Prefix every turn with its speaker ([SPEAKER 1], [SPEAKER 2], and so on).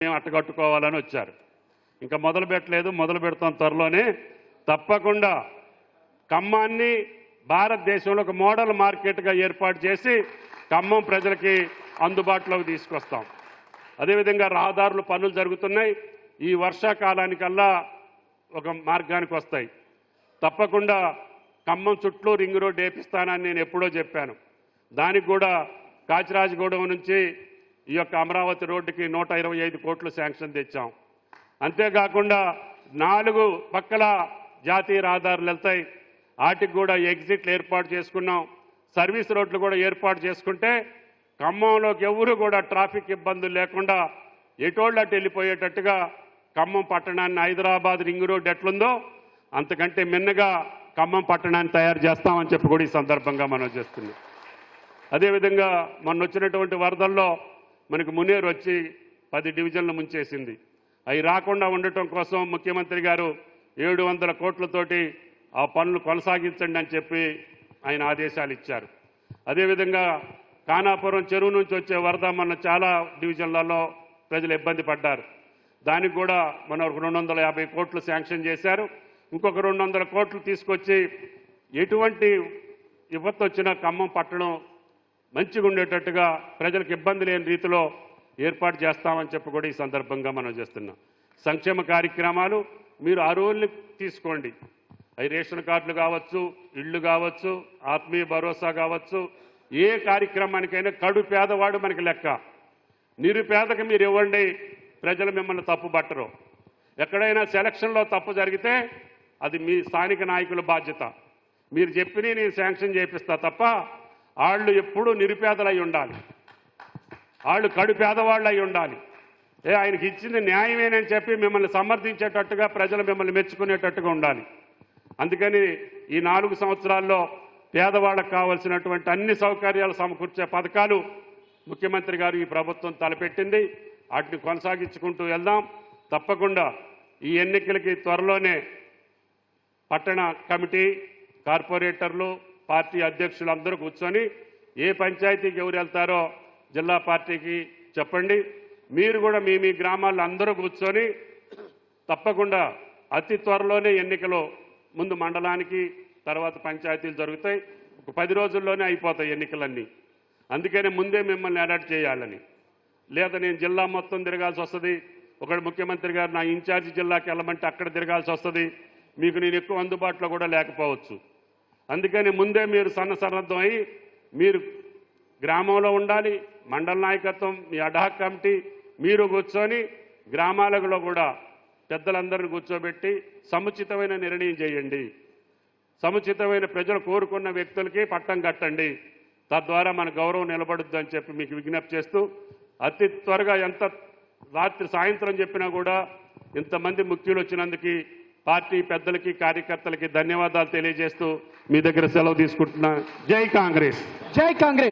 [SPEAKER 1] మేము అట్టగట్టుకోవాలని వచ్చారు. ఇంకా మొదలు పెట్టలేదు, మొదలు పెడతాం త్వరలోనే. తప్పకుండా ఖమ్మాన్ని భారతదేశంలో ఒక మోడల్ మార్కెట్గా ఏర్పాటు చేసి ఖమ్మం ప్రజలకి అందుబాటులోకి తీసుకొస్తాం. అదేవిధంగా రహదారులు పనులు జరుగుతున్నాయి. ఈ వర్షాకాలానికల్లా ఒక మార్గానికి వస్తాయి. తప్పకుండా ఖమ్మం చుట్టూ రింగ్ రోడ్ వేపిస్తానని నేను ఎప్పుడో చెప్పాను. దానికి కూడా కాచిరాజగూడెం నుంచి ఈ యొక్క అమరావతి రోడ్డుకి 125 కోట్లు శాంక్షన్ తెచ్చాం. అంతేకాకుండా 4 పక్కల జాతీయ రహదారులు వెళ్తాయి. వాటికి కూడా ఎగ్జిట్లు ఏర్పాటు చేసుకున్నాం. సర్వీస్ రోడ్లు కూడా ఏర్పాటు చేసుకుంటే ఖమ్మంలోకి ఎవరు కూడా ట్రాఫిక్ ఇబ్బందులు లేకుండా ఎటోళ్ళు అటు వెళ్ళిపోయేటట్టుగా ఖమ్మం పట్టణాన్ని హైదరాబాద్ రింగ్ రోడ్ ఎట్లుందో అంతకంటే మిన్నగా ఖమ్మం పట్టణాన్ని తయారు చేస్తామని చెప్పి కూడా ఈ సందర్భంగా మనం చేస్తున్నాం. అదేవిధంగా మొన్న వచ్చినటువంటి వరదల్లో మనకు మునేరు వచ్చి 10 డివిజన్లు ముంచేసింది. అవి రాకుండా ఉండటం కోసం ముఖ్యమంత్రి గారు 700 కోట్లతోటి ఆ పనులు కొనసాగించండి అని చెప్పి ఆయన ఆదేశాలు ఇచ్చారు. అదేవిధంగా ఖానాపురం చెరువు నుంచి వచ్చే వరద మన చాలా డివిజన్లలో ప్రజలు ఇబ్బంది పడ్డారు. దానికి కూడా మనం 250 కోట్లు శాంక్షన్ చేశారు. ఇంకొక 200 కోట్లు తీసుకొచ్చి ఎటువంటి విపత్తు వచ్చినా ఖమ్మం పట్టణం మంచిగా ఉండేటట్టుగా ప్రజలకు ఇబ్బంది లేని రీతిలో ఏర్పాటు చేస్తామని చెప్పి కూడా ఈ సందర్భంగా మనం చేస్తున్నాం. సంక్షేమ కార్యక్రమాలు మీరు ఆ రోజులు తీసుకోండి. అవి రేషన్ కార్డులు కావచ్చు, ఇళ్ళు కావచ్చు, ఆత్మీయ భరోసా కావచ్చు, ఏ కార్యక్రమానికైనా కడు పేదవాడు మనకి లెక్క. నిరుపేదకి మీరు ఇవ్వండి, ప్రజలు మిమ్మల్ని తప్పు పట్టరు. ఎక్కడైనా సెలక్షన్లో తప్పు జరిగితే అది మీ స్థానిక నాయకుల బాధ్యత. మీరు చెప్పినా నేను శాంక్షన్ చేపిస్తా తప్ప వాళ్ళు ఎప్పుడూ నిరుపేదలు అయి ఉండాలి, వాళ్ళు కడు పేదవాళ్ళు అయి ఉండాలి. ఆయనకి ఇచ్చింది న్యాయమేనని చెప్పి మిమ్మల్ని సమర్థించేటట్టుగా ప్రజలు మిమ్మల్ని మెచ్చుకునేటట్టుగా ఉండాలి. అందుకని ఈ 4 సంవత్సరాల్లో పేదవాళ్ళకు కావాల్సినటువంటి అన్ని సౌకర్యాలు సమకూర్చే పథకాలు ముఖ్యమంత్రి గారు ఈ ప్రభుత్వం తలపెట్టింది. వాటిని కొనసాగించుకుంటూ వెళ్దాం. తప్పకుండా ఈ ఎన్నికలకి త్వరలోనే పట్టణ కమిటీ, కార్పొరేటర్లు, పార్టీ అధ్యక్షులు అందరూ కూర్చొని ఏ పంచాయతీకి ఎవరు వెళ్తారో జిల్లా పార్టీకి చెప్పండి. మీరు కూడా మీ గ్రామాల్లో అందరూ కూర్చొని తప్పకుండా అతి త్వరలోనే ఎన్నికలు ముందు మండలానికి, తర్వాత పంచాయతీలు జరుగుతాయి. ఒక 10 రోజుల్లోనే అయిపోతాయి ఎన్నికలన్నీ. అందుకనే ముందే మిమ్మల్ని అలర్ట్ చేయాలని. లేదా నేను జిల్లా మొత్తం తిరగాల్సి వస్తుంది. ఒకడు ముఖ్యమంత్రి గారు నా ఇన్ఛార్జి జిల్లాకి వెళ్ళమంటే అక్కడ తిరగాల్సి వస్తుంది. మీకు నేను ఎక్కువ అందుబాటులో కూడా లేకపోవచ్చు. అందుకని ముందే మీరు సన్నద్ధం అయ్యి మీరు గ్రామంలో ఉండాలి. మండల నాయకత్వం, మీ అడాక్ కమిటీ మీరు కూర్చొని గ్రామాలలో కూడా పెద్దలందరినీ కూర్చోబెట్టి సముచితమైన నిర్ణయం చేయండి. సముచితమైన ప్రజలు కోరుకున్న వ్యక్తులకి పట్టం కట్టండి. తద్వారా మన గౌరవం నిలబడుద్దు అని చెప్పి మీకు విజ్ఞప్తి చేస్తూ, అతి త్వరగా ఎంత రాత్రి సాయంత్రం చెప్పినా కూడా ఇంతమంది ముఖ్యులు వచ్చినందుకు పార్టీ పెద్దలకి, కార్యకర్తలకి ధన్యవాదాలు తెలియజేస్తూ మీ దగ్గర సెలవు తీసుకుంటున్నా. జై కాంగ్రెస్,
[SPEAKER 2] జై కాంగ్రెస్.